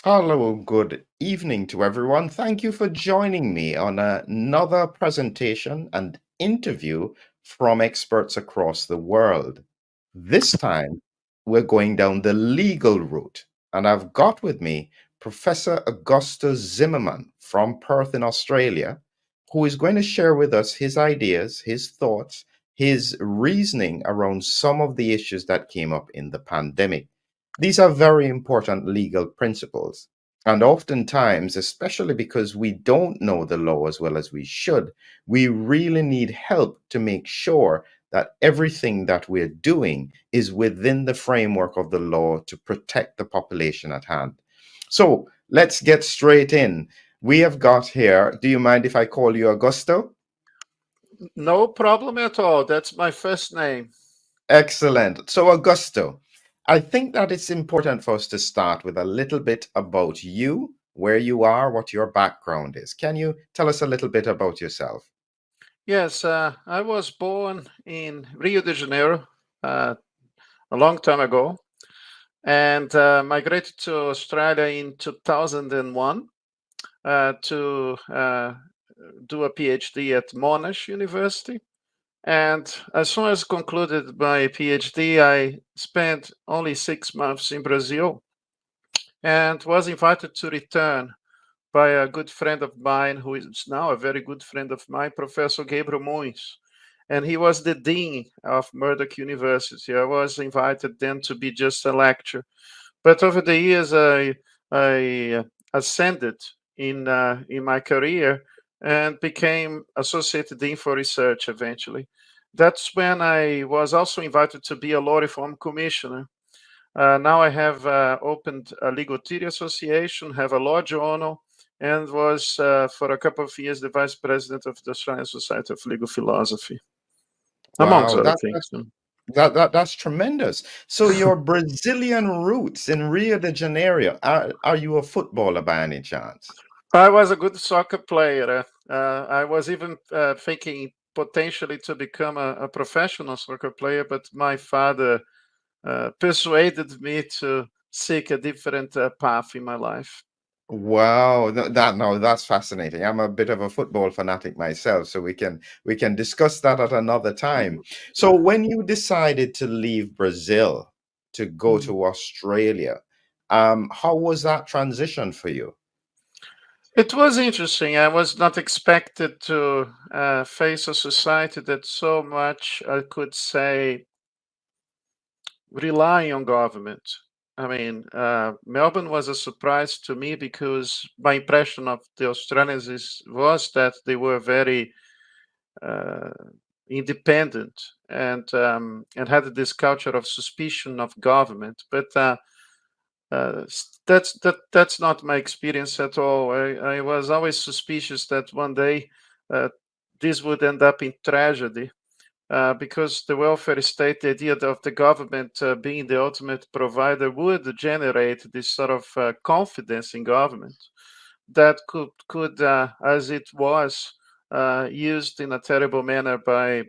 Hello, good evening to everyone. Thank you for joining me on another presentation and interview from experts across the world. This time, we're going down the legal route, and I've got with me Professor Augusto Zimmerman from Perth in Australia, who is going to share with us his ideas, his thoughts, his reasoning around some of the issues that came up in the pandemic. These are very important legal principles. And oftentimes, especially because we don't know the law as well as we should, we really need help to make sure that everything that we're doing is within the framework of the law to protect the population at hand. So let's get straight in. We have got here, do you mind if I call you Augusto? No problem at all. That's my first name. Excellent. So, Augusto, I think that it's important for us to start with a little bit about you, where you are, what your background is. Can you tell us a little bit about yourself? Yes, I was born in Rio de Janeiro uh, a long time ago and migrated to Australia in 2001 to do a PhD at Monash University. And as soon as concluded my PhD, I spent only 6 months in Brazil and was invited to return by a good friend of mine, who is now a very good friend of mine, Professor Gabriel Moines. And he was the dean of Murdoch University. I was invited then to be just a lecturer. But over the years, I ascended in my career and became associate dean for research eventually. That's when I was also invited to be a law reform commissioner. Now I have opened a legal theory association, have a law journal, and was for a couple of years the vice president of the Australian Society of Legal Philosophy, amongst Wow, other that, things. that's that's tremendous. So your Brazilian roots in Rio de Janeiro, are you a footballer by any chance? I was a good soccer player. I was even thinking potentially to become a professional soccer player, but my father persuaded me to seek a different path in my life. Wow, that no, that's fascinating. I'm a bit of a football fanatic myself, so we can discuss that at another time. So when you decided to leave Brazil to go Mm. to Australia, how was that transition for you? It was interesting. I was not expected to face a society that so much, I could say, relying on government. I mean, Melbourne was a surprise to me because my impression of the Australians was that they were very uh, independent and had this culture of suspicion of government. But that's not my experience at all. I was always suspicious that one day uh, this would end up in tragedy because the welfare state, the idea of the government being the ultimate provider, would generate this sort of confidence in government that could as it was used in a terrible manner by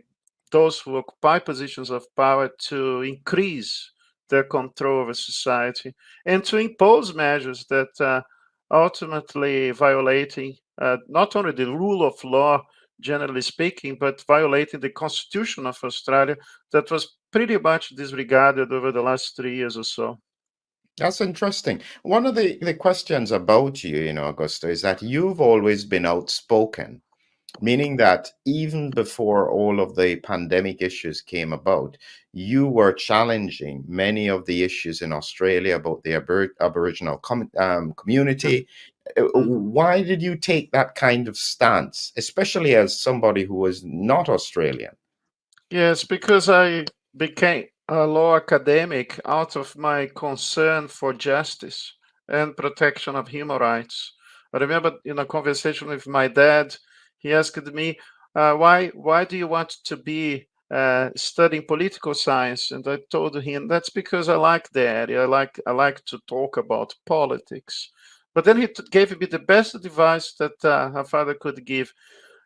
those who occupy positions of power to increase their control over society and to impose measures that ultimately violating not only the rule of law generally speaking, but violating the constitution of Australia that was pretty much disregarded over the last 3 years or so. That's interesting. One of the questions about you, Augusto, is that you've always been outspoken, meaning that even before all of the pandemic issues came about, you were challenging many of the issues in Australia about the Aboriginal community. Mhm. Why did you take that kind of stance, especially as somebody who was not Australian? Yes, because I became a law academic out of my concern for justice and protection of human rights. I remember in a conversation with my dad, he asked me, why do you want to be studying political science? And I told him that's because I like the area. I like to talk about politics. But then he gave me the best advice that a father could give.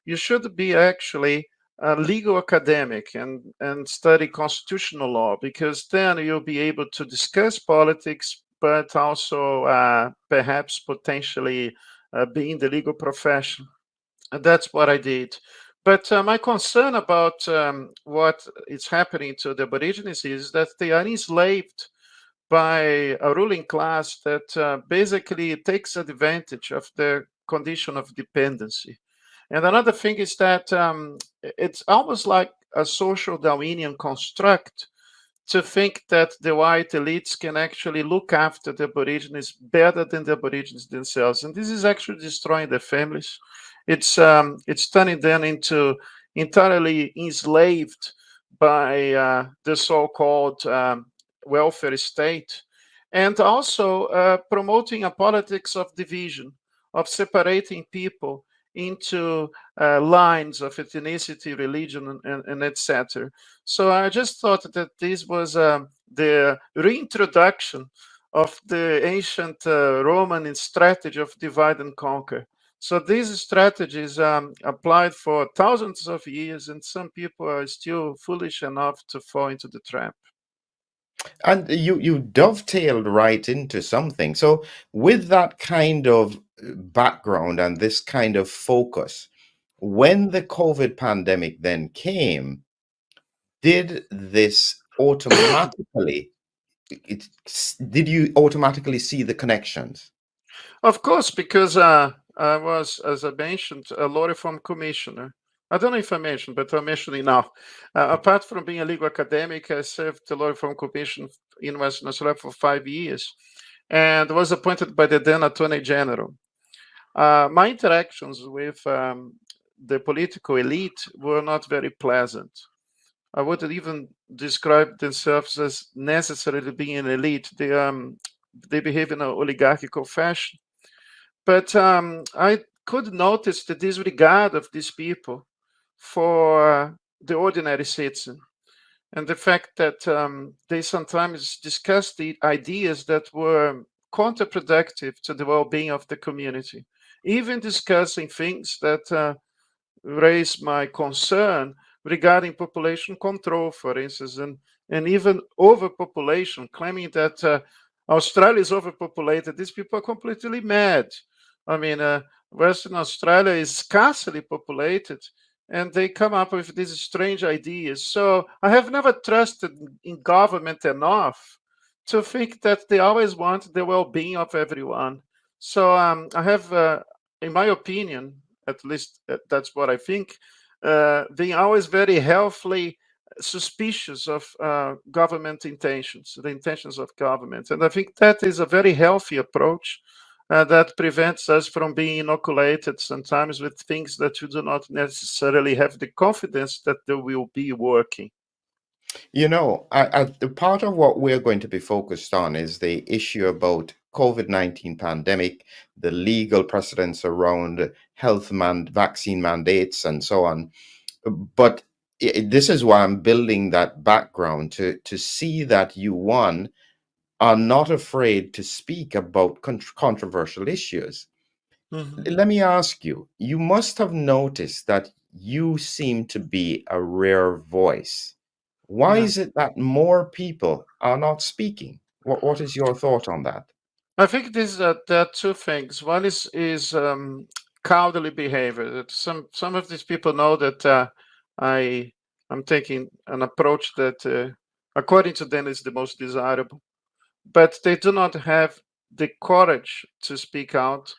You should be actually a legal academic and study constitutional law because then you'll be able to discuss politics but also perhaps potentially be in the legal profession. And that's what I did. But my concern about what is happening to the Aborigines is that they are enslaved by a ruling class that basically takes advantage of the condition of dependency. And another thing is that it's almost like a social Darwinian construct to think that the white elites can actually look after the Aborigines better than the Aborigines themselves, and this is actually destroying their families. It's turning them into entirely enslaved by the so-called welfare state, and also promoting a politics of division, of separating people into lines of ethnicity, religion, and etc. So I just thought that this was the reintroduction of the ancient Roman strategy of divide and conquer. So these strategies applied for thousands of years, and some people are still foolish enough to fall into the trap. And you dovetailed right into something. So with that kind of background and this kind of focus, when the COVID pandemic then came, did this automatically it, did you automatically see the connections? Of course, because I was, as I mentioned, a law reform commissioner. I don't know if I mentioned, but I'm mentioning now. Apart from being a legal academic, I served the law reform commission in Western Australia for 5 years and was appointed by the then Attorney General. My interactions with the political elite were not very pleasant. I wouldn't even describe themselves as necessarily being an elite. They behave in an oligarchical fashion. But I could notice the disregard of these people for the ordinary citizen, and the fact that they sometimes discussed the ideas that were counterproductive to the well-being of the community, even discussing things that raise my concern regarding population control, for instance, and even overpopulation, claiming that Australia is overpopulated. These people are completely mad. I mean, Western Australia is scarcely populated, and they come up with these strange ideas. So I have never trusted in government enough to think that they always want the well-being of everyone. So I have, in my opinion, at least that's what I think, being always very healthily suspicious of government intentions, the intentions of government. And I think that is a very healthy approach that prevents us from being inoculated sometimes with things that you do not necessarily have the confidence that they will be working. You know, the part of what we're going to be focused on is the issue about COVID-19 pandemic, the legal precedents around vaccine mandates, and so on. But this is why I'm building that background to see that you, one, are not afraid to speak about controversial issues. Mhm. Let me ask you, you must have noticed that you seem to be a rare voice. Why Yeah. is it that more people are not speaking? What is your thought on that? I think there are two things. One is cowardly behavior. That some of these people know that I am taking an approach that, according to them, is the most desirable, but they do not have the courage to speak out.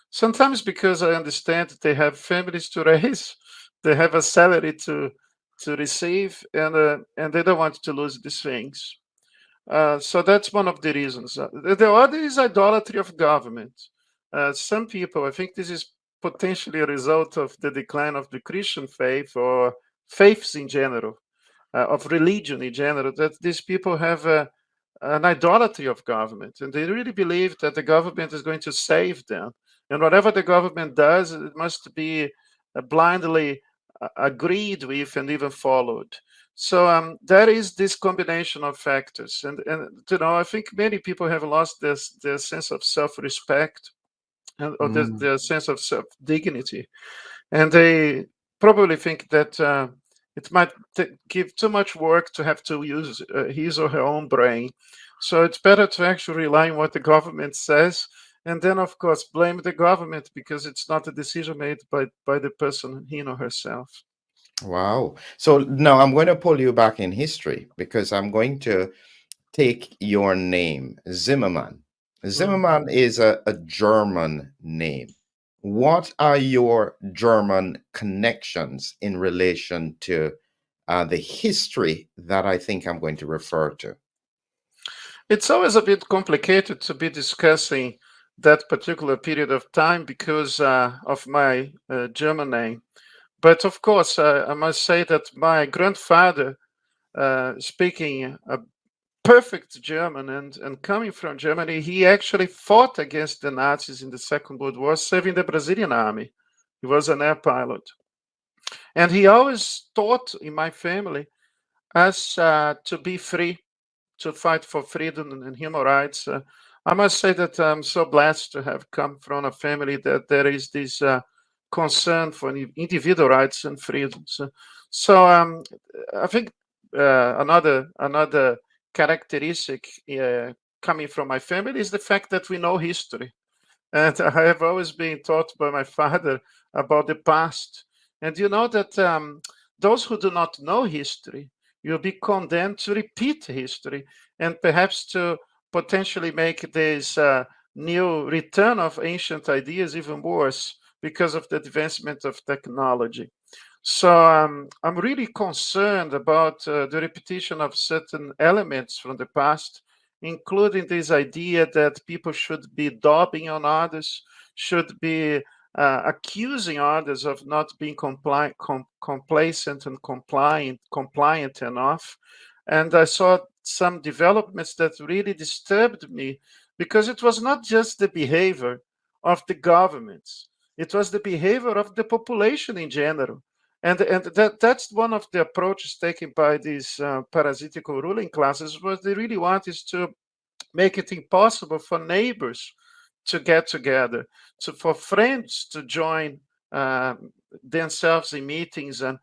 Sometimes because I understand that they have families to raise, they have a salary to receive, and they don't want to lose these things. So that's one of the reasons. The other is idolatry of government. Some people, I think this is potentially a result of the decline of the Christian faith or faiths in general, of religion in general, that these people have an idolatry of government, and they really believe that the government is going to save them. And whatever the government does, it must be blindly agreed with and even followed. So there is this combination of factors, and I think many people have lost their sense of self-respect and or Mm. their sense of self-dignity, and they probably think that it might give too much work to have to use his or her own brain. So it's better to actually rely on what the government says, and then, of course, blame the government because it's not a decision made by the person, him or herself. Wow. So now I'm going to pull you back in history because I'm going to take your name, Zimmermann. Mm. Zimmermann is a German name. What are your German connections in relation to the history that I think I'm going to refer to? It's always a bit complicated to be discussing that particular period of time because of my German name. But of course, I must say that my grandfather, speaking a perfect German and coming from Germany, he actually fought against the Nazis in the Second World War, serving the Brazilian army. He was an air pilot. And he always taught in my family us to be free, to fight for freedom and human rights. I must say that I'm so blessed to have come from a family that there is this concern for individual rights and freedoms. So I think another characteristic coming from my family is the fact that we know history. And I have always been taught by my father about the past. And you know that those who do not know history will be condemned to repeat history and perhaps to potentially make this new return of ancient ideas even worse because of the advancement of technology. So I'm really concerned about the repetition of certain elements from the past, including this idea that people should be daubing on others, should be accusing others of not being complacent and compliant enough. And I saw some developments that really disturbed me because it was not just the behavior of the governments, it was the behavior of the population in general. And that's one of the approaches taken by these parasitical ruling classes. What they really want is to make it impossible for neighbors to get together, for friends to join uh, themselves in meetings and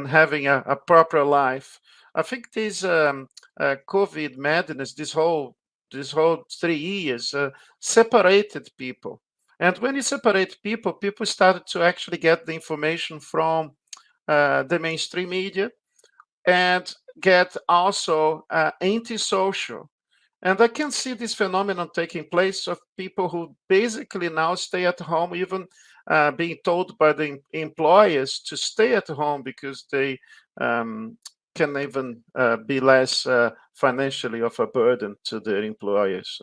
having a proper life. I think this COVID madness, this whole 3 years, separated people. And when you separate people, people started to actually get the information from the mainstream media and get also antisocial. And I can see this phenomenon taking place of people who basically now stay at home, even being told by the employers to stay at home because they um, can even be less financially of a burden to their employers.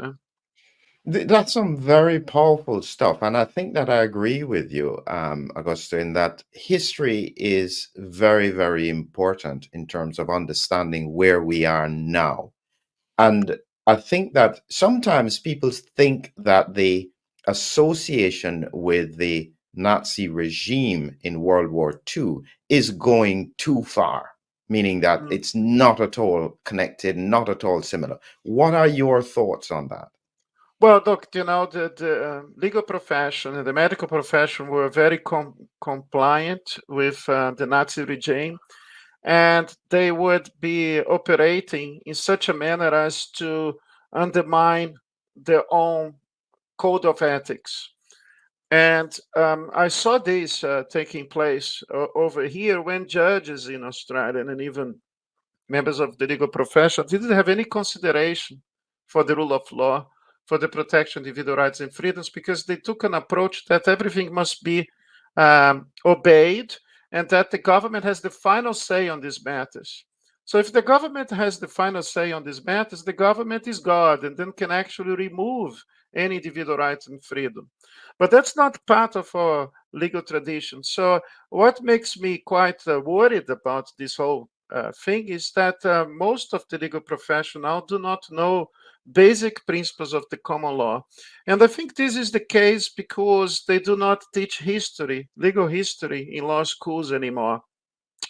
That's some very powerful stuff. And I think that I agree with you, Augusto, in that history is very, very important in terms of understanding where we are now. And I think that sometimes people think that the association with the Nazi regime in World War II is going too far, meaning that Mm. it's not at all connected, not at all similar. What are your thoughts on that? Well, look, the legal profession and the medical profession were very compliant with the Nazi regime, and they would be operating in such a manner as to undermine their own code of ethics. And I saw this taking place over here when judges in Australia and even members of the legal profession didn't have any consideration for the rule of law, for the protection of individual rights and freedoms, because they took an approach that everything must be obeyed and that the government has the final say on these matters. So if the government has the final say on these matters, the government is God and then can actually remove any individual rights and freedom. But that's not part of our legal tradition. So what makes me quite worried about this whole thing is that most of the legal profession now do not know basic principles of the common law. And I think this is the case because they do not teach history, legal history, in law schools anymore.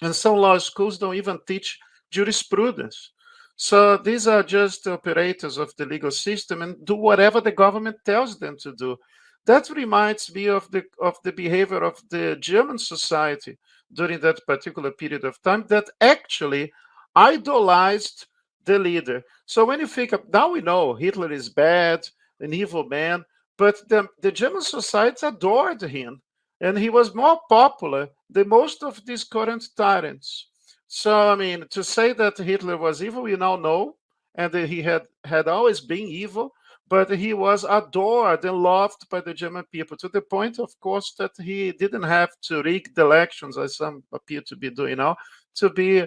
And some law schools don't even teach jurisprudence. So these are just the operators of the legal system and do whatever the government tells them to do. That reminds me of the behavior of the German society during that particular period of time that actually idolized the leader. So when you think of, now we know Hitler is bad, an evil man, but the German society adored him, and he was more popular than most of these current tyrants. So, I mean, to say that Hitler was evil, we now know, and that he had always been evil, but he was adored and loved by the German people, to the point, of course, that he didn't have to rig the elections, as some appear to be doing now, to be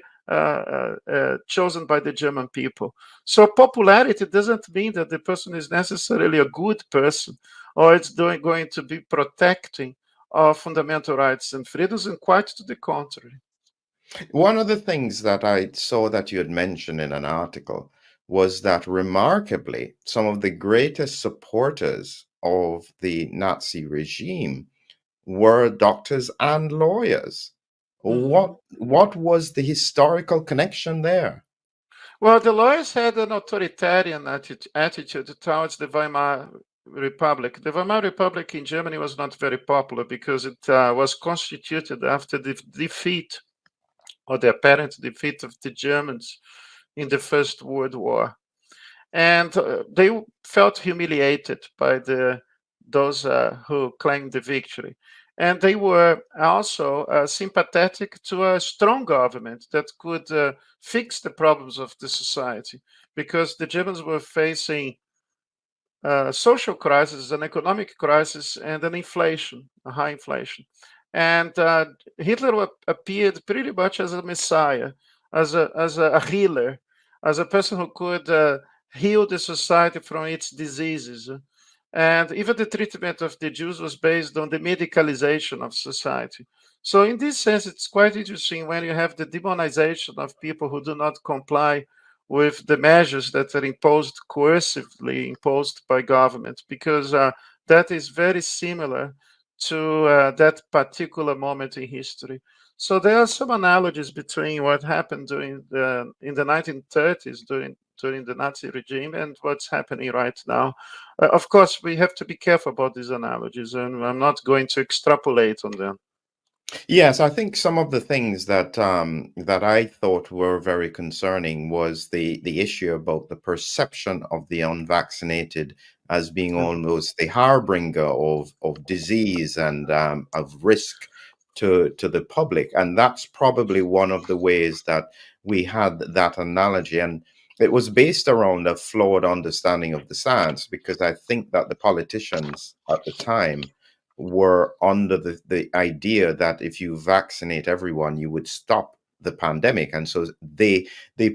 chosen by the German people. So popularity doesn't mean that the person is necessarily a good person, or it's going to be protecting our fundamental rights and freedoms, and quite to the contrary. One of the things that I saw that you had mentioned in an article was that remarkably, some of the greatest supporters of the Nazi regime were doctors and lawyers. Mhm. What was the historical connection there? Well, the lawyers had an authoritarian attitude towards the Weimar Republic. The Weimar Republic in Germany was not very popular because it was constituted after the defeat, or the apparent defeat, of the Germans in the First World War. And they felt humiliated by those who claimed the victory. And they were also sympathetic to a strong government that could fix the problems of the society, because the Germans were facing social crisis, an economic crisis, and an inflation, a high inflation. And Hitler appeared pretty much as a messiah, as a healer, as a person who could heal the society from its diseases. And even the treatment of the Jews was based on the medicalization of society. So, in this sense, it's quite interesting when you have the demonization of people who do not comply with the measures that are imposed coercively imposed by government, because that is very similar to that particular moment in history. So there are some analogies between what happened in the 1930s during the Nazi regime and what's happening right now. Of course, we have to be careful about these analogies, and I'm not going to extrapolate on them. Yes, I think some of the things that I thought were very concerning was the issue about the perception of the unvaccinated as being Mhm. almost the harbinger of disease and of risk to the public, and that's probably one of the ways that we had that analogy, and it was based around a flawed understanding of the science, because I think that the politicians at the time were under the idea that if you vaccinate everyone, you would stop the pandemic. And so they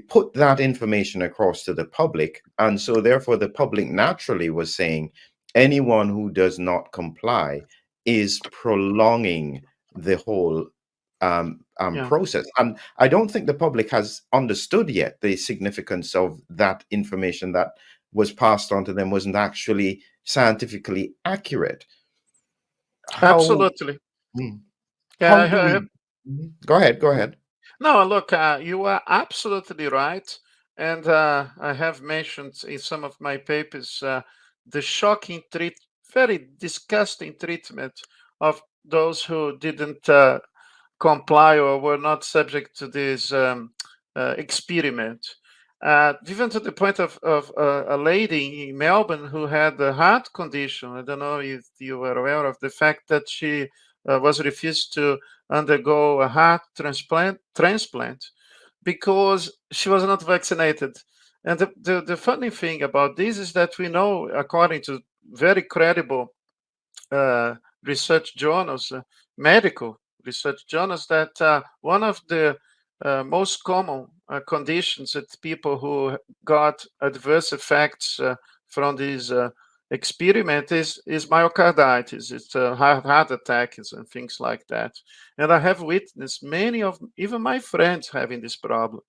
put that information across to the public. And so therefore the public naturally was saying anyone who does not comply is prolonging the whole Yeah. process. And I don't think the public has understood yet the significance of that information that was passed on to them wasn't actually scientifically accurate. How Absolutely. mm, Yeah, how do we go ahead, go ahead. no, look, you are absolutely right. And I have mentioned in some of my papers the shocking very disgusting treatment of those who didn't comply or were not subject to this experiment. Even to the point of a lady in Melbourne who had a heart condition. I don't know if you were aware of the fact that she was refused to undergo a heart transplant because she was not vaccinated. And the funny thing about this is that we know, according to very credible uh, research journals, medical research journals, that one of the most common conditions that people who got adverse effects from this experiment is myocarditis. It's a heart attacks and things like that. And I have witnessed many of even my friends having this problem.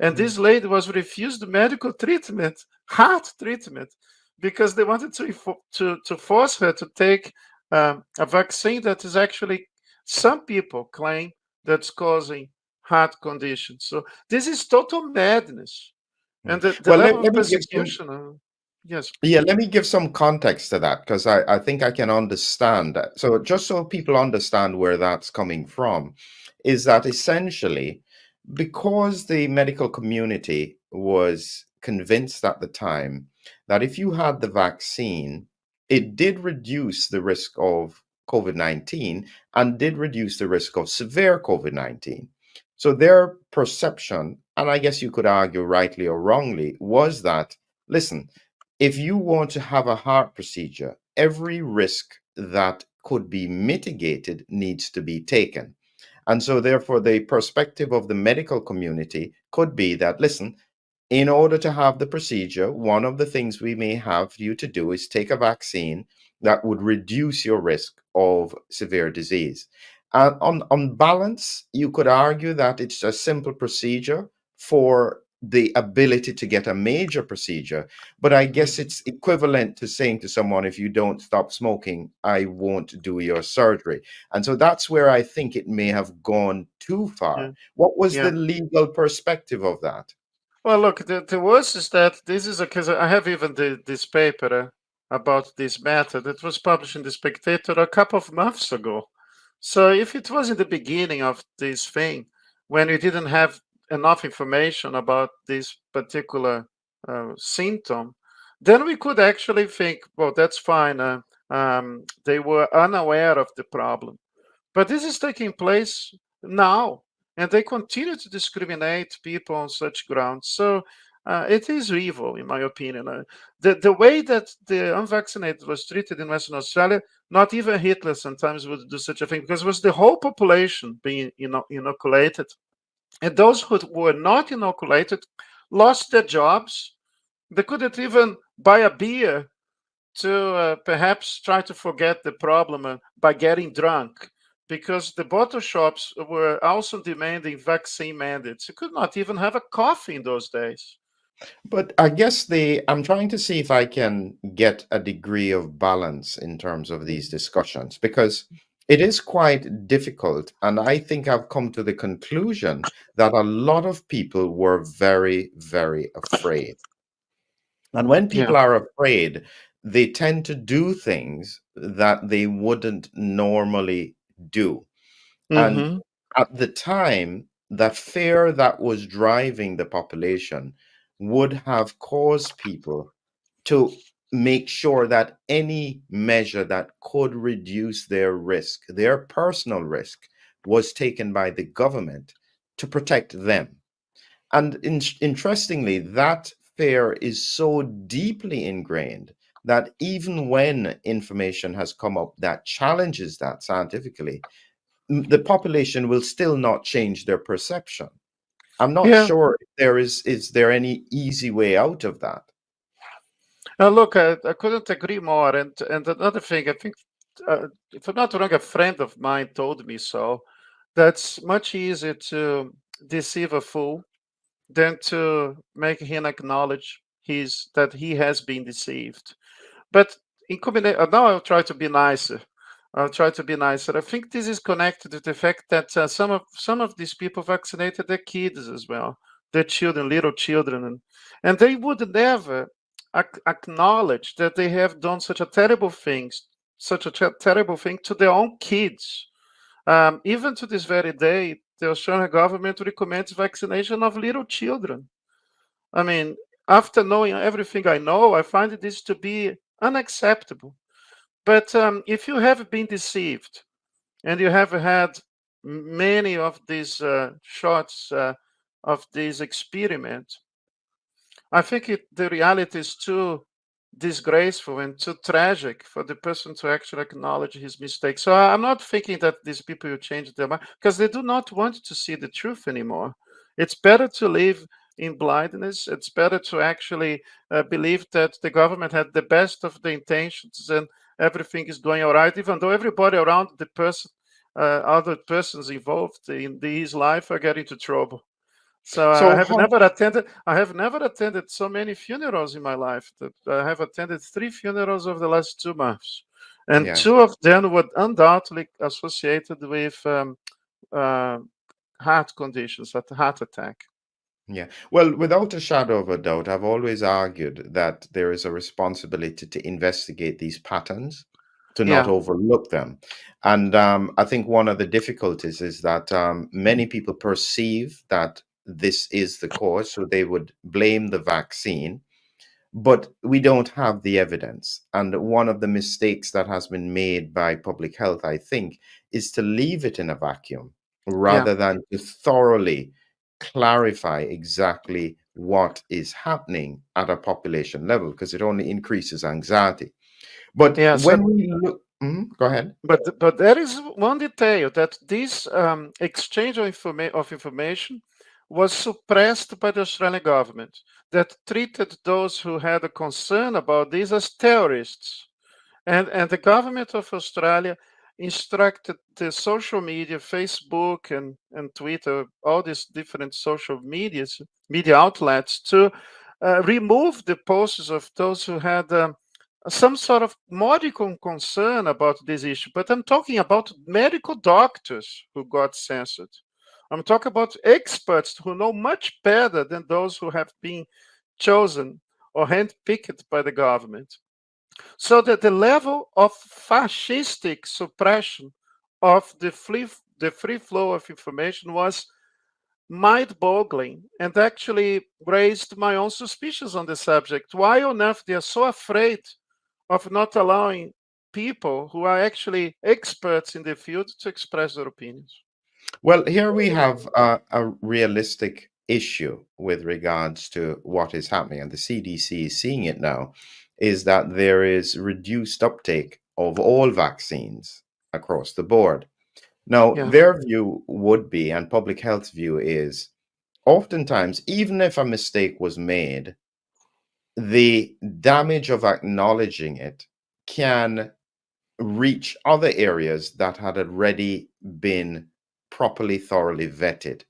And Mm. this lady was refused medical treatment, heart treatment, because they wanted to force her to take a vaccine that is actually, some people claim, that's causing heart conditions. So this is total madness. And the Well, level of let me give some persecution, yes. yeah, let me give some context to that, because I think I can understand that. So just so people understand where that's coming from, is that essentially Because the medical community was convinced at the time that if you had the vaccine, it did reduce the risk of COVID 19 and did reduce the risk of severe COVID 19. So their perception, and I guess you could argue rightly or wrongly, was that listen, if you want to have a heart procedure, every risk that could be mitigated needs to be taken. And so, therefore, the perspective of the medical community could be that, listen, in order to have the procedure, one of the things we may have you to do is take a vaccine that would reduce your risk of severe disease. And on balance, you could argue that it's a simple procedure for the ability to get a major procedure. But I guess Mhm. it's equivalent to saying to someone, if you don't stop smoking, I won't do your surgery. And so that's where I think it may have gone too far. Yeah, What was the yeah. legal perspective of that? Well, look, the worst is that this is a because I have even this paper about this matter that was published in the Spectator a couple of months ago. So if it was in the beginning of this thing, when we didn't have enough information about this particular symptom, then we could actually think, well, that's fine. They were unaware of the problem. But this is taking place now, and they continue to discriminate people on such grounds. So it is evil, in my opinion. The way that the unvaccinated was treated in Western Australia, not even Hitler sometimes would do such a thing because it was the whole population being inoculated. And those who were not inoculated lost their jobs. They couldn't even buy a beer to perhaps try to forget the problem by getting drunk because the bottle shops were also demanding vaccine mandates. You could not even have a coffee in those days. But I guess I'm trying to see if I can get a degree of balance in terms of these Mhm. discussions because it is quite difficult. And I think I've come to the conclusion that a lot of people were very, very afraid. And when Yeah. people are afraid, they tend to do things that they wouldn't normally do. And Hmm. at the time, the fear that was driving the population would have caused people to make sure that any measure that could reduce their risk, their personal risk, was taken by the government to protect them. And interestingly, that fear is so deeply ingrained that even when information has come up that challenges that scientifically, the population will still not change their perception. I'm not Yeah. sure if is there any easy way out of that. Look, I couldn't agree more. And another thing, I think, if I'm not wrong, a friend of mine told me so. That's much easier to deceive a fool than to make him acknowledge that he has been deceived. But in combination, now I'll try to be nicer. I'll try to be nicer. I think this is connected with the fact that some of these people vaccinated their kids as well, their children, little children, and they would never acknowledge that they have done such a terrible things, such a terrible thing to their own kids. Even to this very day, the Australian government recommends vaccination of little children. I mean, after knowing everything I know, I find this to be unacceptable. But if you have been deceived and you have had many of these shots of this experiment, I think the reality is too disgraceful and too tragic for the person to actually acknowledge his mistake. So I'm not thinking that these people will change their mind because they do not want to see the truth anymore. It's better to live in blindness. It's better to actually believe that the government had the best of the intentions and everything is going all right, even though everybody around the person, other persons involved in his life are getting into trouble. So So how I have never attended so many funerals in my life. That I have attended 3 funerals over the last 2 months, and yes, two of them were undoubtedly associated with uh, heart conditions, a heart attack. yeah. Well, without a shadow of a doubt, I've always argued that there is a responsibility to investigate these patterns. to not Yeah. overlook them. And I think one of the difficulties is that many people perceive that this is the cause, so they would blame the vaccine, but we don't have the evidence. And one of the mistakes that has been made by public health, I think, is to leave it in a vacuum Yeah. rather than to thoroughly clarify exactly what is happening at a population level, because it only increases anxiety. But Yeah. So, when we look, go ahead. but there is one detail that this exchange of, information was suppressed by the Australian government, that treated those who had a concern about this as terrorists. And the government of Australia instructed the social media, Facebook and Twitter, all these different social media outlets, to remove the posts of those who had some sort of modicum concern about this issue. But I'm talking about medical doctors who got censored. I'm talking about experts who know much better than those who have been chosen or handpicked by the government. So that the level of fascistic suppression of the free flow of information was mind-boggling, and actually raised my own suspicions on the subject. Why on earth they are so afraid of not allowing people who are actually experts in the field to express their opinions? Well, here we have a realistic issue with regards to what is happening, and the CDC is seeing it now, is that there is reduced uptake of all vaccines across the board. Now, Yeah. their view would be, and public health's view is, oftentimes, even if a mistake was made, the damage of acknowledging it can reach other areas that had already been properly, thoroughly vetted.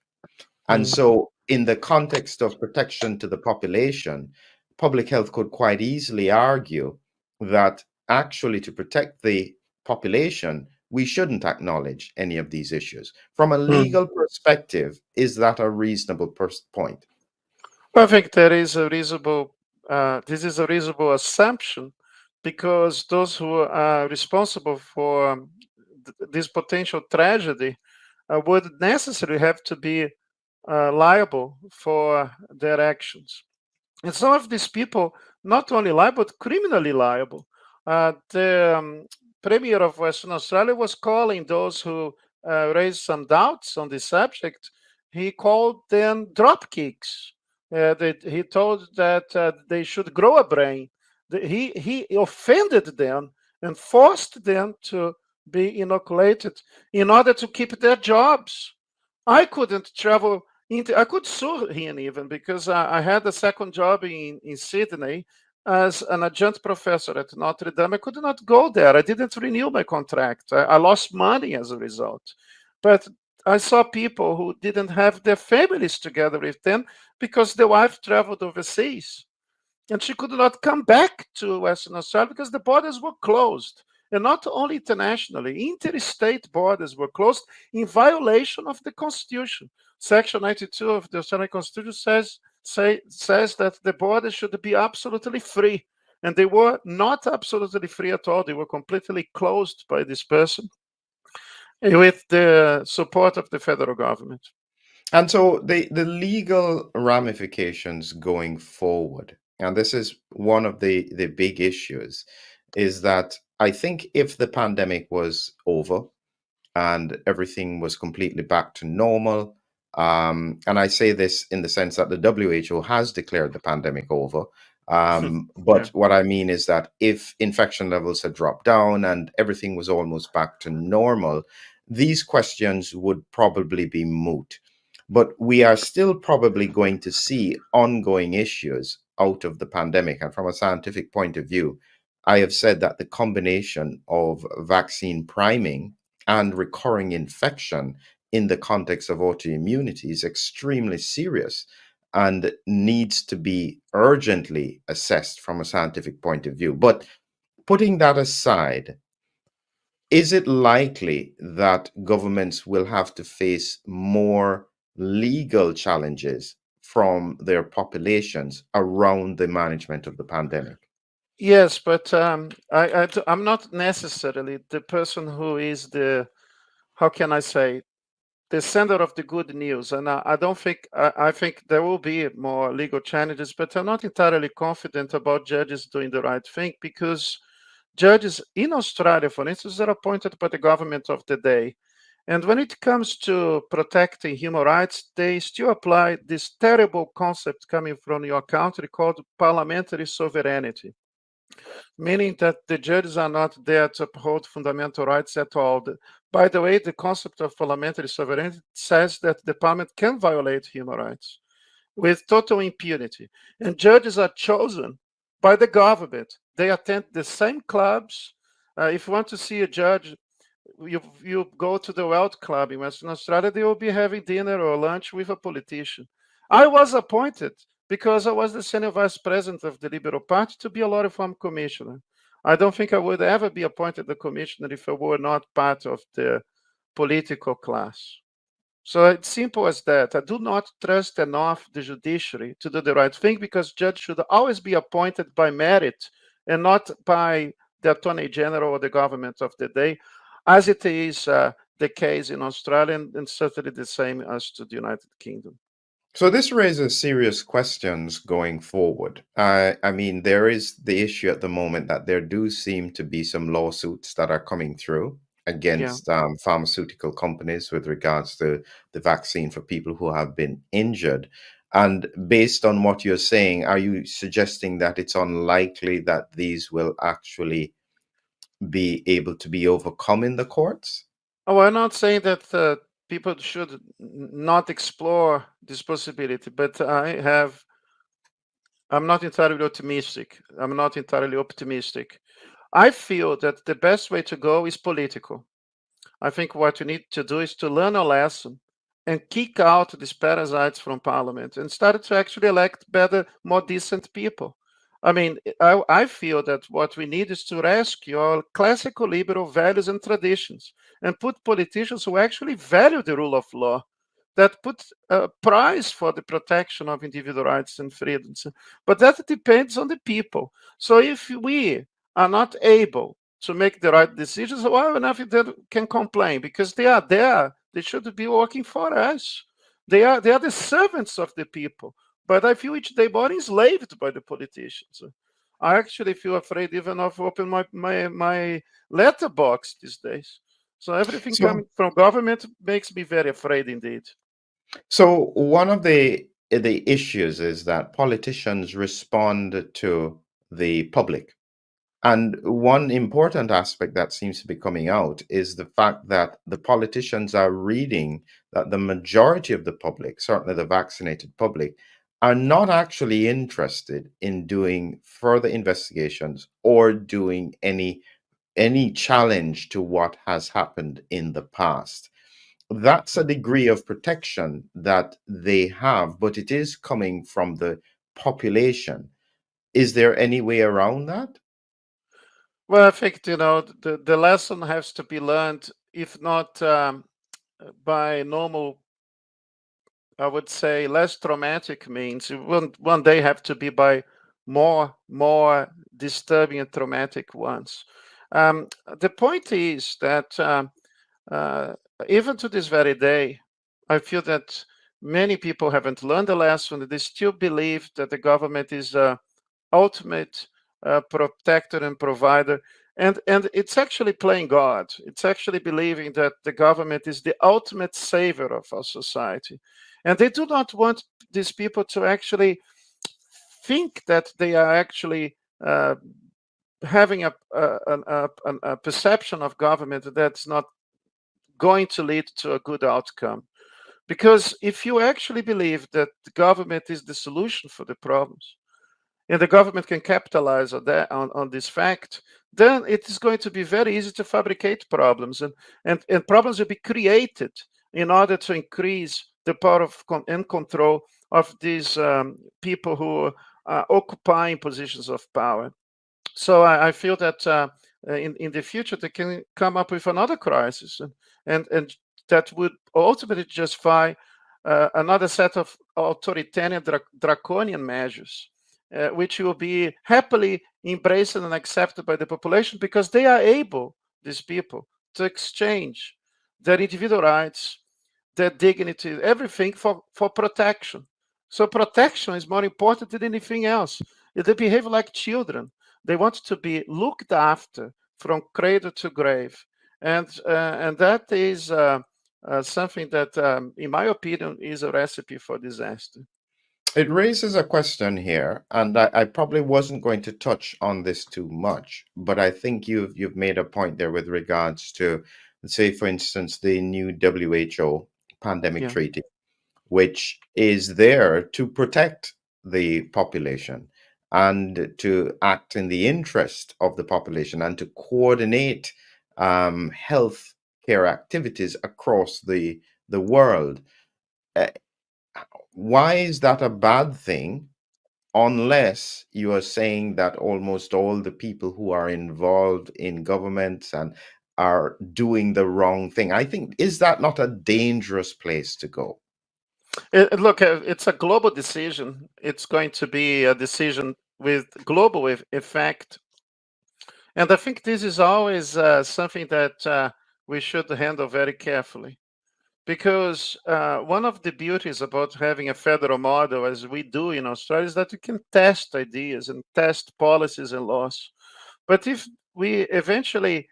And Mm. so, in the context of protection to the population, public health could quite easily argue that actually, to protect the population, we shouldn't acknowledge any of these issues. From a Mm. legal perspective, is that a reasonable point? I think there is a reasonable. This is a reasonable assumption, because those who are responsible for this potential tragedy would necessarily have to be liable for their actions. And some of these people, not only liable, but criminally liable. The Premier of Western Australia was calling those who raised some doubts on this subject, he called them dropkicks. He told that they should grow a brain. He offended them and forced them to be inoculated in order to keep their jobs. I couldn't travel I could sue him even, because I had a second job in Sydney as an adjunct professor at Notre Dame. I could not go there. I didn't renew my contract. I lost money as a result. But I saw people who didn't have their families together with them because the wife traveled overseas and she could not come back to Western Australia because the borders were closed. And not only internationally, interstate borders were closed in violation of the Constitution. Section 92 of the Australian Constitution says that the borders should be absolutely free. And they were not absolutely free at all. They were completely closed by this person with the support of the federal government. And so the legal ramifications going forward, and this is one of the big issues, is that I think if the pandemic was over and everything was completely back to normal, and I say this in the sense that the WHO has declared the pandemic over. But Yeah. what I mean is that if infection levels had dropped down and everything was almost back to normal, these questions would probably be moot. But we are still probably going to see ongoing issues out of the pandemic. And from a scientific point of view, I have said that the combination of vaccine priming and recurring infection in the context of autoimmunity is extremely serious and needs to be urgently assessed from a scientific point of view. But putting that aside, is it likely that governments will have to face more legal challenges from their populations around the management of the pandemic? Yes, but I'm not necessarily the person who is the, how can I say, the center of the good news. And I don't think, I think there will be more legal challenges, but I'm not entirely confident about judges doing the right thing, because judges in Australia, for instance, are appointed by the government of the day. And when it comes to protecting human rights, they still apply this terrible concept coming from your country called parliamentary sovereignty, meaning that the judges are not there to uphold fundamental rights at all. By the way, the concept of parliamentary sovereignty says that the parliament can violate human rights with total impunity. And judges are chosen by the government. They attend the same clubs. If you want to see a judge, you go to the World Club in Western Australia, they will be having dinner or lunch with a politician. I was appointed because I was the senior vice president of the Liberal Party to be a law reform commissioner. I don't think I would ever be appointed a commissioner if I were not part of the political class. So it's simple as that. I do not trust enough the judiciary to do the right thing, because judge should always be appointed by merit and not by the attorney general or the government of the day, as it is the case in Australia, and certainly the same as to the United Kingdom. So this raises serious questions going forward. I mean, there is the issue at the moment that there do seem to be some lawsuits that are coming through Yeah. against pharmaceutical companies with regards to the vaccine for people who have been injured. And based on what you're saying, are you suggesting that it's unlikely that these will actually be able to be overcome in the courts? Oh, I'm not saying that people should not explore this possibility, but I'm not entirely optimistic. I'm not entirely optimistic. I feel that the best way to go is political. I think what you need to do is to learn a lesson and kick out these parasites from parliament and start to actually elect better, more decent people. I mean, I feel that what we need is to rescue our classical liberal values and traditions and put politicians who actually value the rule of law, that put a price for the protection of individual rights and freedoms. But that depends on the people. So if we are not able to make the right decisions, well, enough they can complain, because they are there. They should be working for us. They are the servants of the people. But I feel each day more enslaved by the politicians. I actually feel afraid even of open my letterbox these days. So everything So coming from government makes me very afraid indeed. So one of the issues is that politicians respond to the public. And one important aspect that seems to be coming out is the fact that the politicians are reading that the majority of the public, certainly the vaccinated public, are not actually interested in doing further investigations or doing any challenge to what has happened in the past. That's a degree of protection that they have, but it is coming from the population. Is there any way around that? Well, I think the lesson has to be learned, if not by normal, I would say, less traumatic means. It will one day have to be by more disturbing and traumatic ones. The point is that uh, even to this very day, I feel that many people haven't learned the lesson. They still believe that the government is ultimate protector and provider. And it's actually playing God. It's actually believing that the government is the ultimate savior of our society. And they do not want these people to actually think that they are actually having a perception of government that's not going to lead to a good outcome. Because if you actually believe that the government is the solution for the problems, and the government can capitalize on that on this fact, then it is going to be very easy to fabricate problems, and problems will be created in order to increase the power of and control of these people who are occupying positions of power. So I feel that in the future they can come up with another crisis, and that would ultimately justify another set of authoritarian draconian measures, which will be happily embraced and accepted by the population because they are able, these people, to exchange their individual rights, their dignity, everything for protection. So protection is more important than anything else. They behave like children. They want to be looked after from cradle to grave, and that is something that, in my opinion, is a recipe for disaster. It raises a question here, and I probably wasn't going to touch on this too much, but I think you've made a point there with regards to, say, for instance, the new WHO pandemic Yeah. treaty, which is there to protect the population and to act in the interest of the population and to coordinate health care activities across the world. Uh, why is that a bad thing unless you are saying that almost all the people who are involved in governments and are doing the wrong thing? I think, is that not a dangerous place to go? Look, it's a global decision. It's going to be a decision with global effect. And I think this is always something that we should handle very carefully. Because one of the beauties about having a federal model, as we do in Australia, is that you can test ideas and test policies and laws. But if we eventually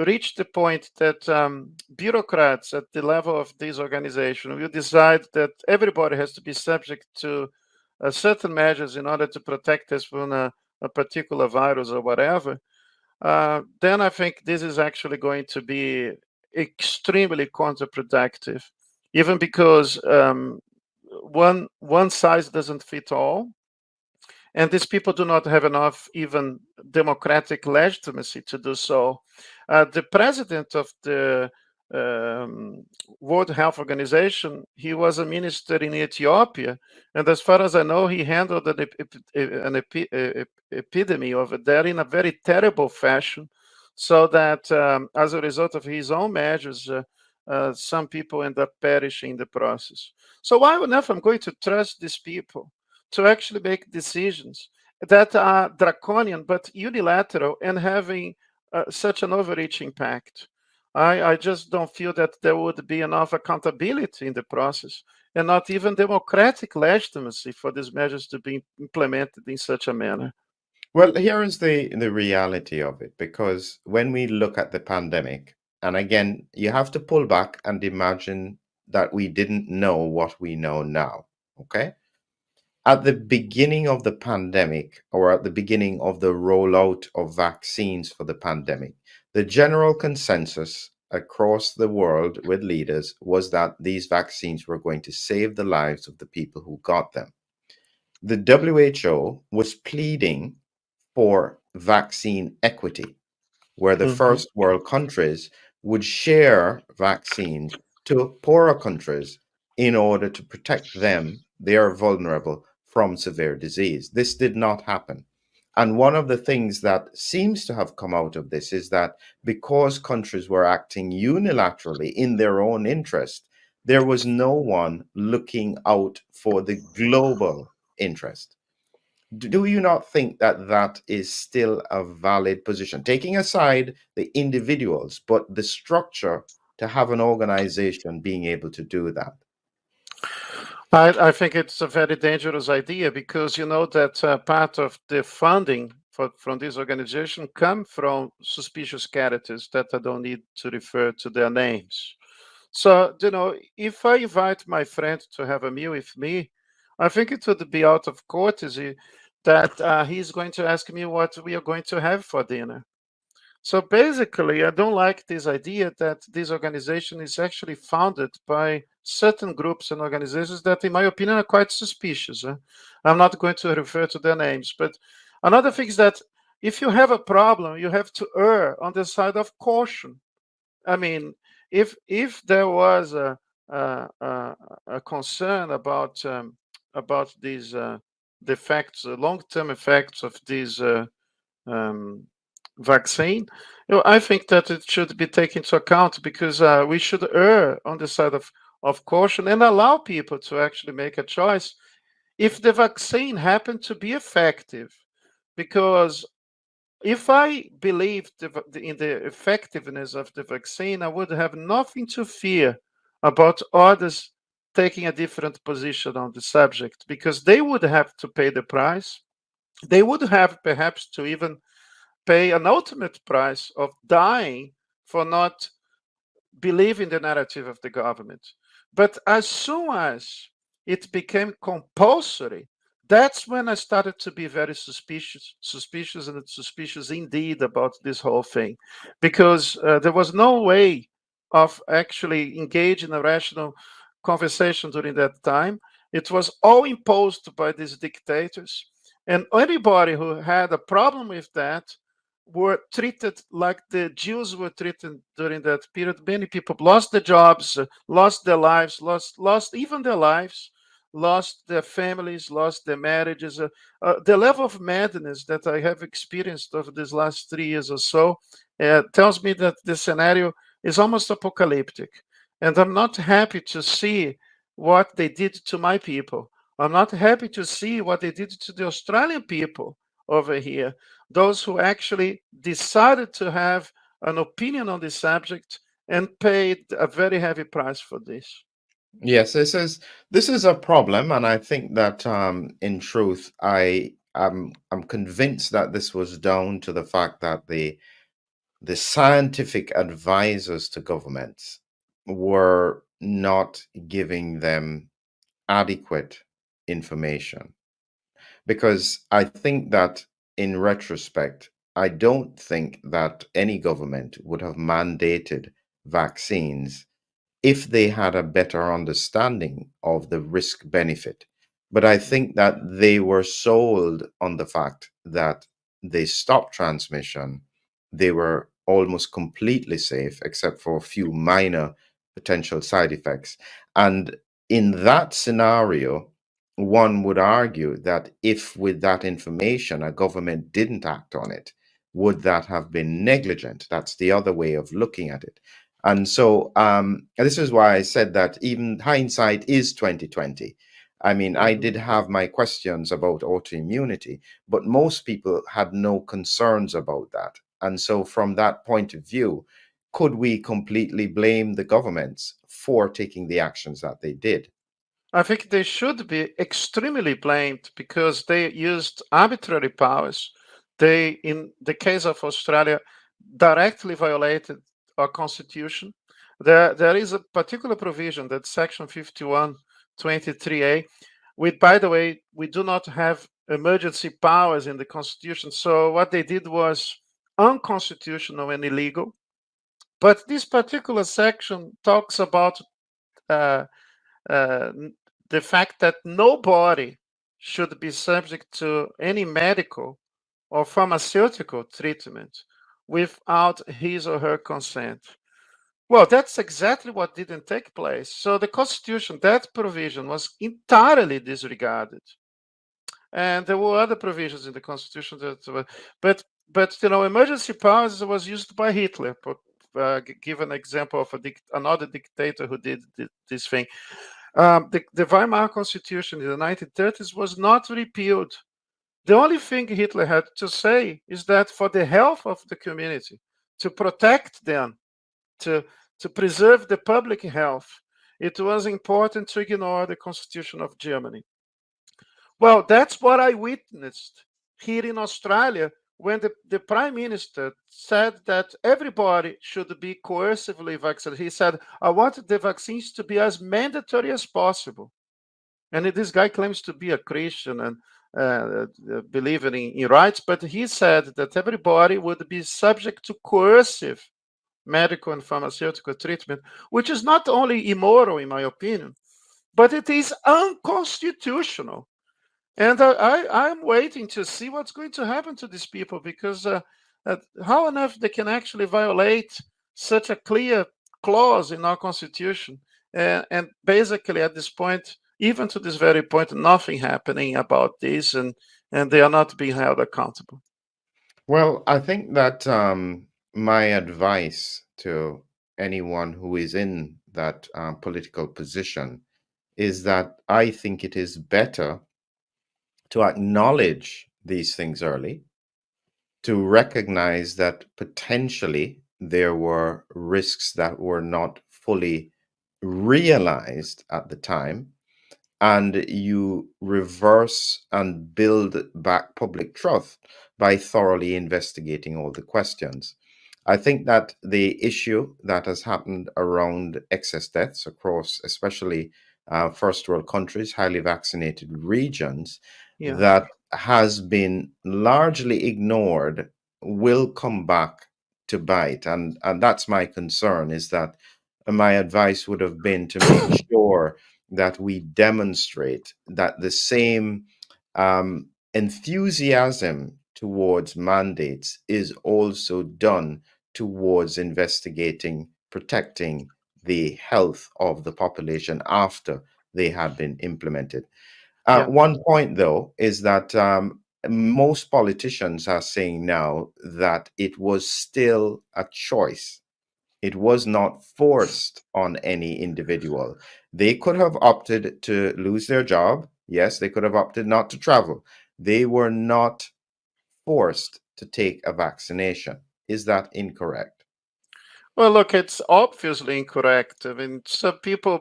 reach the point that bureaucrats at the level of this organization will decide that everybody has to be subject to certain measures in order to protect us from a particular virus or whatever, then I think this is actually going to be extremely counterproductive, even because one size doesn't fit all, and these people do not have enough even democratic legitimacy to do so. The president of the World Health Organization, he was a minister in Ethiopia, and as far as I know, he handled an epidemic over there in a very terrible fashion, so that as a result of his own measures, some people end up perishing in the process. So why on earth I'm going to trust these people to actually make decisions that are draconian but unilateral and having such an overreach impact? I just don't feel that there would be enough accountability in the process and not even democratic legitimacy for these measures to be implemented in such a manner. Well, here is the reality of it, because when we look at the pandemic, and again, you have to pull back and imagine that we didn't know what we know now. Okay? At the beginning of the pandemic, or at the beginning of the rollout of vaccines for the pandemic, the general consensus across the world with leaders was that these vaccines were going to save the lives of the people who got them. The WHO was pleading for vaccine equity, where the Mhm. first world countries would share vaccines to poorer countries in order to protect them. They are vulnerable from severe disease. This did not happen. And one of the things that seems to have come out of this is that because countries were acting unilaterally in their own interest, there was no one looking out for the global interest. Do you not think that that is still a valid position, taking aside the individuals, but the structure to have an organization being able to do that? I think it's a very dangerous idea because you know that part of the funding from this organization come from suspicious characters that I don't need to refer to their names. So, if I invite my friend to have a meal with me, I think it would be out of courtesy that he's going to ask me what we are going to have for dinner. So basically, I don't like this idea that this organization is actually founded by certain groups and organizations that, in my opinion, are quite suspicious. I'm not going to refer to their names, but another thing is that if you have a problem, you have to err on the side of caution. I mean, if there was a concern about these the effects, the long-term effects of these um, vaccine, I think that it should be taken into account because we should err on the side of caution and allow people to actually make a choice if the vaccine happened to be effective. Because if I believed in the effectiveness of the vaccine, I would have nothing to fear about others taking a different position on the subject, because they would have to pay the price. They would have perhaps to even pay an ultimate price of dying for not believing the narrative of the government. But as soon as it became compulsory, that's when I started to be very suspicious and suspicious indeed about this whole thing, because there was no way of actually engaging a rational conversation during that time. It was all imposed by these dictators, and anybody who had a problem with that were treated like the Jews were treated during that period. Many people lost their jobs, lost their lives, lost even their lives, lost their families, lost their marriages. The level of madness that I have experienced over these last 3 years or so tells me that the scenario is almost apocalyptic. And I'm not happy to see what they did to my people. I'm not happy to see what they did to the Australian people over here, those who actually decided to have an opinion on this subject and paid a very heavy price for this. Yes, this is a problem, and I think that in truth, I'm convinced that this was down to the fact that the scientific advisors to governments were not giving them adequate information. Because I think that in retrospect, I don't think that any government would have mandated vaccines if they had a better understanding of the risk benefit. But I think that they were sold on the fact that they stopped transmission. They were almost completely safe, except for a few minor potential side effects. And in that scenario, one would argue that if, with that information, a government didn't act on it, would that have been negligent? That's the other way of looking at it. And so this is why I said that even hindsight is 2020. I mean, I did have my questions about autoimmunity, but most people had no concerns about that. And so from that point of view, could we completely blame the governments for taking the actions that they did? I think they should be extremely blamed because they used arbitrary powers. They, in the case of Australia, directly violated our constitution. There is a particular provision, that Section 51(23)(a). By the way, we do not have emergency powers in the constitution. So what they did was unconstitutional and illegal. But this particular section talks about uh, uh, the fact that nobody should be subject to any medical or pharmaceutical treatment without his or her consent. Well, that's exactly what didn't take place. So the Constitution, that provision was entirely disregarded. And there were other provisions in the Constitution that were, but emergency powers was used by Hitler. Give an example of another dictator who did this thing. The Weimar Constitution in the 1930s was not repealed. The only thing Hitler had to say is that for the health of the community, to protect them, to preserve the public health, it was important to ignore the Constitution of Germany. Well, that's what I witnessed here in Australia when the Prime Minister said that everybody should be coercively vaccinated. He said, I want the vaccines to be as mandatory as possible. And this guy claims to be a Christian and believing in rights, but he said that everybody would be subject to coercive medical and pharmaceutical treatment, which is not only immoral, in my opinion, but it is unconstitutional. And I'm waiting to see what's going to happen to these people, because how on earth they can actually violate such a clear clause in our constitution, and basically at this point, even to this very point, nothing happening about this, and they are not being held accountable. Well, I think that my advice to anyone who is in that political position is that I think it is better to acknowledge these things early, to recognize that potentially there were risks that were not fully realized at the time, and you reverse and build back public trust by thoroughly investigating all the questions. I think that the issue that has happened around excess deaths across, especially first world countries, highly vaccinated regions, Yeah. that has been largely ignored will come back to bite. And that's my concern, is that my advice would have been to make sure that we demonstrate that the same enthusiasm towards mandates is also done towards investigating, protecting the health of the population after they had been implemented. Yeah. One point, though, is that most politicians are saying now that it was still a choice. It was not forced on any individual. They could have opted to lose their job. Yes, they could have opted not to travel. They were not forced to take a vaccination. Is that incorrect? Well, look, it's obviously incorrect. I mean, some people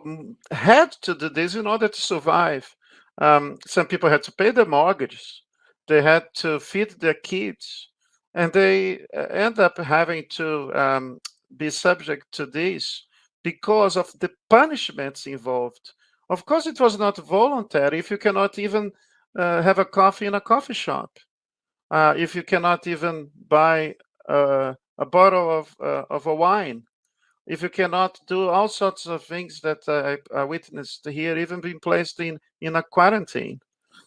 had to do this in order to survive. Some people had to pay their mortgages, they had to feed their kids, and they end up having to be subject to this because of the punishments involved. Of course, it was not voluntary if you cannot even have a coffee in a coffee shop, if you cannot even buy a bottle of a wine, if you cannot do all sorts of things that I witnessed here, even being placed in a quarantine.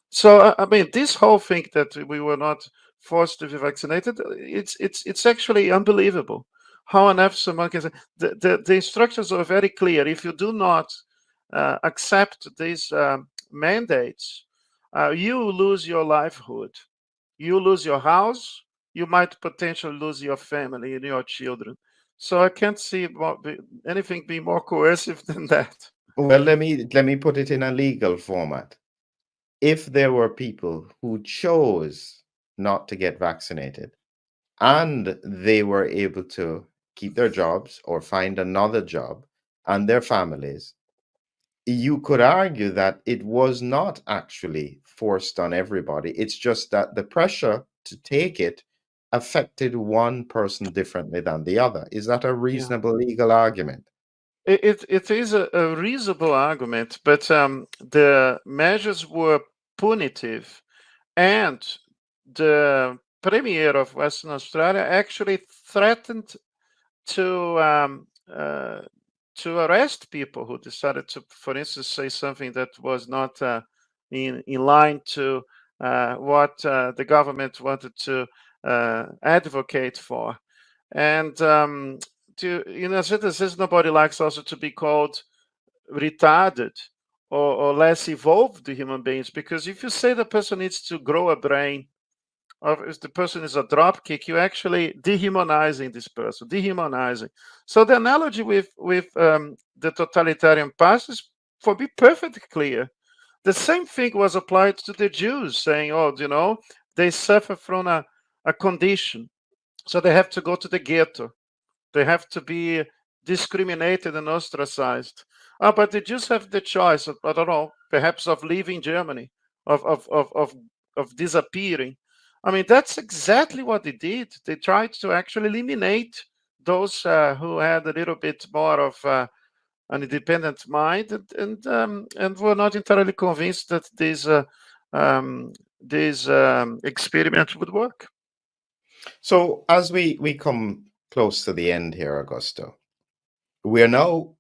So I mean, this whole thing that we were not forced to be vaccinated, it's actually unbelievable. How on earth someone can say the instructions are very clear. If you do not accept these mandates, you lose your livelihood, you lose your house, you might potentially lose your family and your children. So I can't see anything being more coercive than that. Well, let me put it in a legal format. If there were people who chose not to get vaccinated and they were able to keep their jobs or find another job and their families, you could argue that it was not actually forced on everybody. It's just that the pressure to take it affected one person differently than the other. Is that a Yeah. reasonable legal argument? It is a reasonable argument, but the measures were punitive, and the Premier of Western Australia actually threatened to um, uh, to arrest people who decided to, for instance, say something that was not in line to what the government wanted to advocate for. And in a certain sense, nobody likes also to be called retarded or less evolved human beings, because if you say the person needs to grow a brain, or if the person is a dropkick, you're actually dehumanizing this person, dehumanizing. So the analogy with the totalitarian past is, for me, perfectly clear. The same thing was applied to the Jews, saying, "Oh, they suffer from a condition, so they have to go to the ghetto. They have to be discriminated and ostracized." But the Jews have the choice, I don't know, perhaps of leaving Germany, of disappearing. I mean, that's exactly what they did. They tried to actually eliminate those who had a little bit more of an independent mind, and were not entirely convinced that um, this experiment would work. So, as we come close to the end here, Augusto, we are now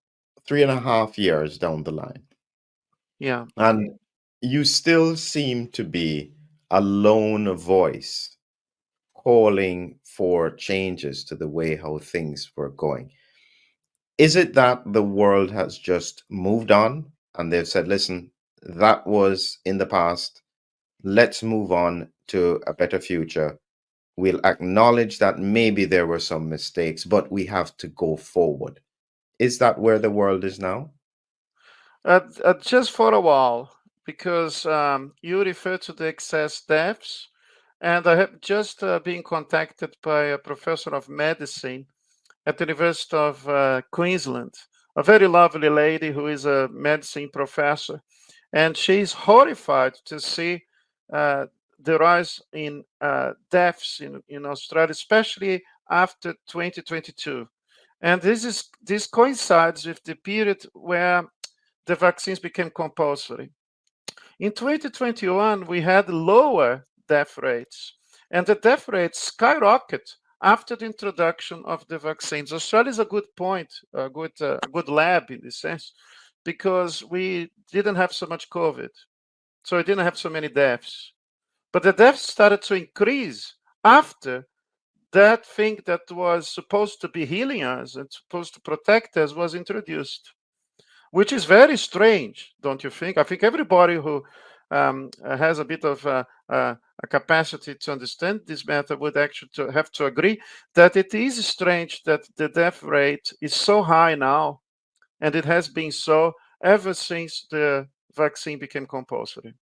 3.5 years down the line, Yeah. and you still seem to be a lone voice calling for changes to the way how things were going. Is it that the world has just moved on and they've said, listen, that was in the past, let's move on to a better future? We'll acknowledge that maybe there were some mistakes, but we have to go forward. Is that where the world is now? Just for a while, because you refer to the excess deaths. And I have just been contacted by a professor of medicine at the University of Queensland, a very lovely lady who is a medicine professor. And she's horrified to see uh, the rise in deaths in Australia, especially after 2022. And this coincides with the period where the vaccines became compulsory. In 2021, we had lower death rates, and the death rates skyrocketed after the introduction of the vaccines. Australia is a good point, a good lab in this sense, because we didn't have so much COVID, so we didn't have so many deaths. But the deaths started to increase after that thing that was supposed to be healing us and supposed to protect us was introduced, which is very strange, don't you think? I think everybody who has a bit of a capacity to understand this matter would actually have to agree that it is strange that the death rate is so high now, and it has been so ever since the vaccine became compulsory.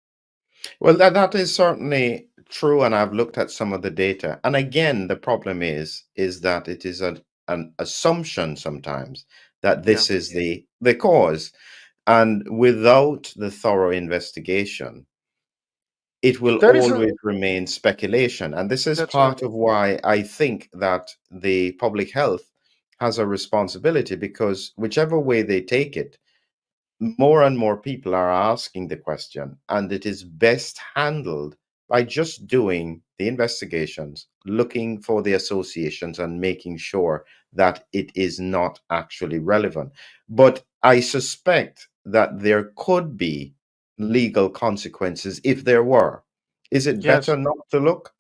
Well, that is certainly true, and I've looked at some of the data. And again, the problem is that it is an assumption sometimes that Yeah, this is the cause, and without the thorough investigation, it will there is a always remain speculation. And this is that's right. part of why I think that the public health has a responsibility, because whichever way they take it, more and more people are asking the question, and it is best handled by just doing the investigations, looking for the associations, and making sure that it is not actually relevant. But I suspect that there could be legal consequences if there were. Is it Yes. better not to look?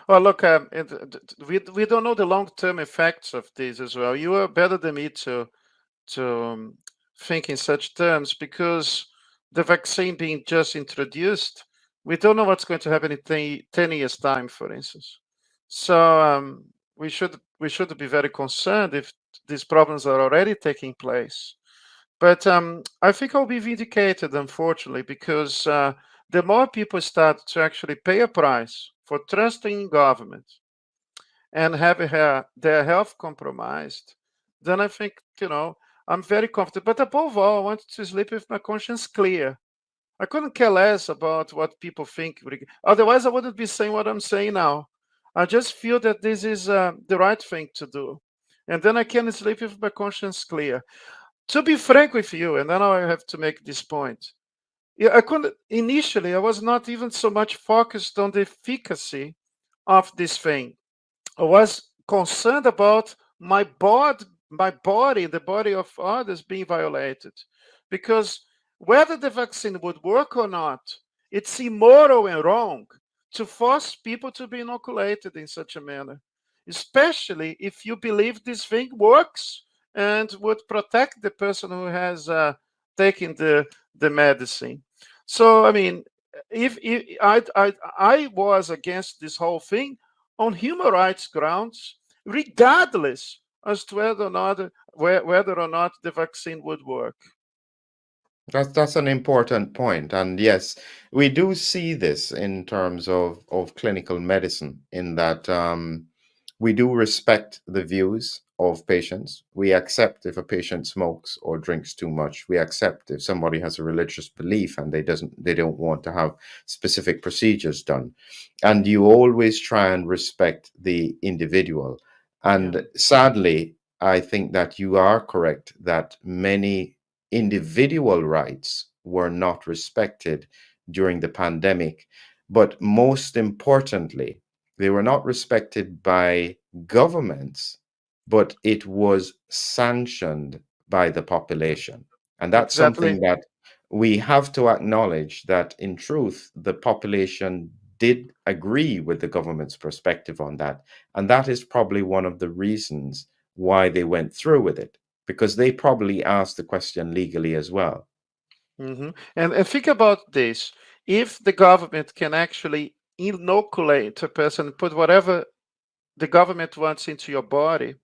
Well, look, we don't know the long-term effects of this as well. You are better than me to think in such terms, because the vaccine being just introduced, we don't know what's going to happen in 10 years' time, for instance. So we should be very concerned if these problems are already taking place. But I think I'll be vindicated, unfortunately, because the more people start to actually pay a price for trusting in government and having their health compromised, then I think, I'm very comfortable. But above all, I want to sleep with my conscience clear. I couldn't care less about what people think. Otherwise, I wouldn't be saying what I'm saying now. I just feel that this is the right thing to do. And then I can sleep with my conscience clear. To be frank with you, and then I have to make this point. Yeah, I couldn't initially. I was not even so much focused on the efficacy of this thing. I was concerned about my body, the body of others being violated. Because whether the vaccine would work or not, it's immoral and wrong to force people to be inoculated in such a manner, especially if you believe this thing works and would protect the person who has taken the medicine. So, I mean, if I was against this whole thing on human rights grounds, regardless as to whether or not the vaccine would work. That's an important point. And yes, we do see this in terms of clinical medicine, in that we do respect the views of patients. We accept if a patient smokes or drinks too much. We accept if somebody has a religious belief and they don't want to have specific procedures done. And you always try and respect the individual. Yeah, And sadly, I think that you are correct that many individual rights were not respected during the pandemic. But most importantly, they were not respected by governments, but it was sanctioned by the population. And that's exactly. something that we have to acknowledge, that in truth, the population did agree with the government's perspective on that. And that is probably one of the reasons why they went through with it, because they probably asked the question legally as well. And think about this: if the government can actually inoculate a person, put whatever the government wants into your body,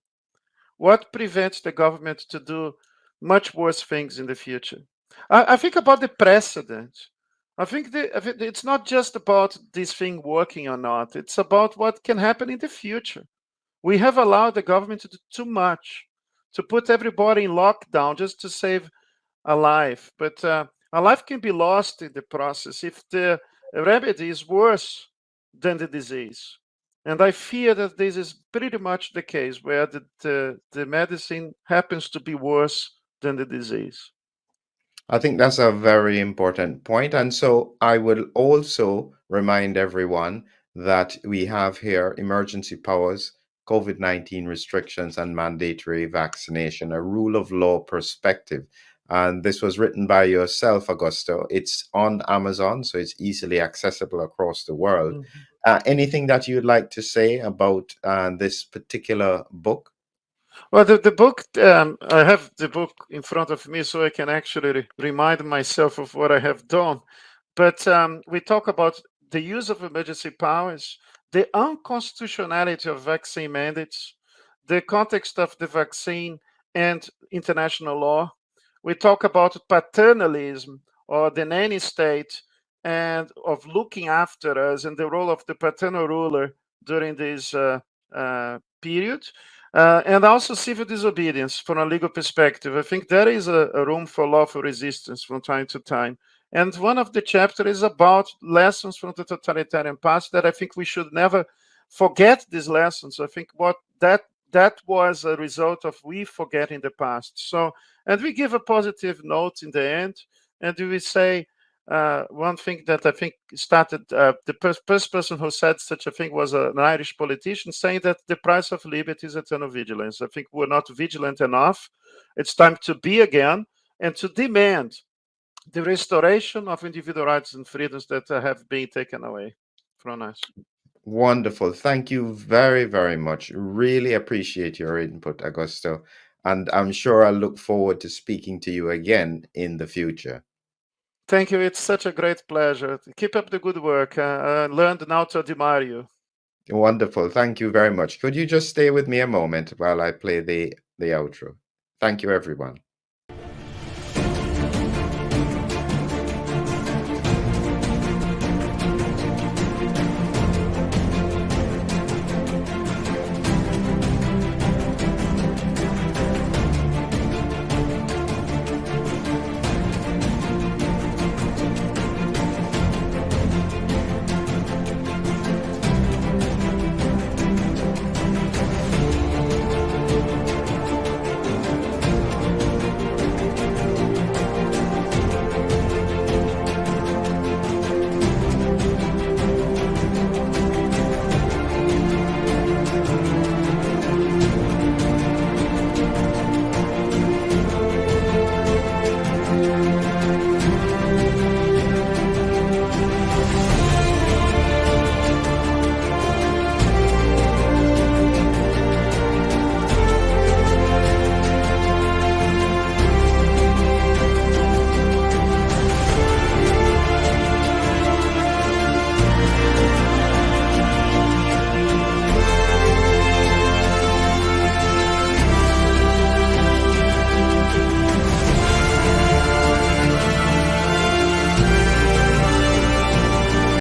what prevents the government to do much worse things in the future? I think about the precedent. I think it's not just about this thing working or not. It's about what can happen in the future. We have allowed the government to do too much, to put everybody in lockdown just to save a life. But a life can be lost in the process if the remedy is worse than the disease. And I fear that this is pretty much the case, where the medicine happens to be worse than the disease. I think that's a very important point. And so I will also remind everyone that we have here emergency powers, COVID-19 restrictions, and mandatory vaccination, a rule of law perspective. And this was written by yourself, Augusto. It's on Amazon, so it's easily accessible across the world. Mhm. Anything that you'd like to say about this particular book? Well, the book, I have the book in front of me so I can actually remind myself of what I have done. But we talk about the use of emergency powers, the unconstitutionality of vaccine mandates, the context of the vaccine and international law. We talk about paternalism or the nanny state and of looking after us and the role of the paternal ruler during this period. And also civil disobedience from a legal perspective. I think there is a room for lawful resistance from time to time. And one of the chapters is about lessons from the totalitarian past that I think we should never forget these lessons. I think what that was a result of we forgetting the past. So, and we give a positive note in the end, and we say one thing that I think started, the first person who said such a thing was an Irish politician saying that the price of liberty is eternal vigilance. I think we're not vigilant enough. It's time to be again and to demand the restoration of individual rights and freedoms that have been taken away from us. Wonderful. Thank you very, very much. Really appreciate your input, Augusto. And I'm sure I look forward to speaking to you again in the future. Thank you. It's such a great pleasure. Keep up the good work. I learned now to admire you. Wonderful. Thank you very much. Could you just stay with me a moment while I play the outro? Thank you, everyone.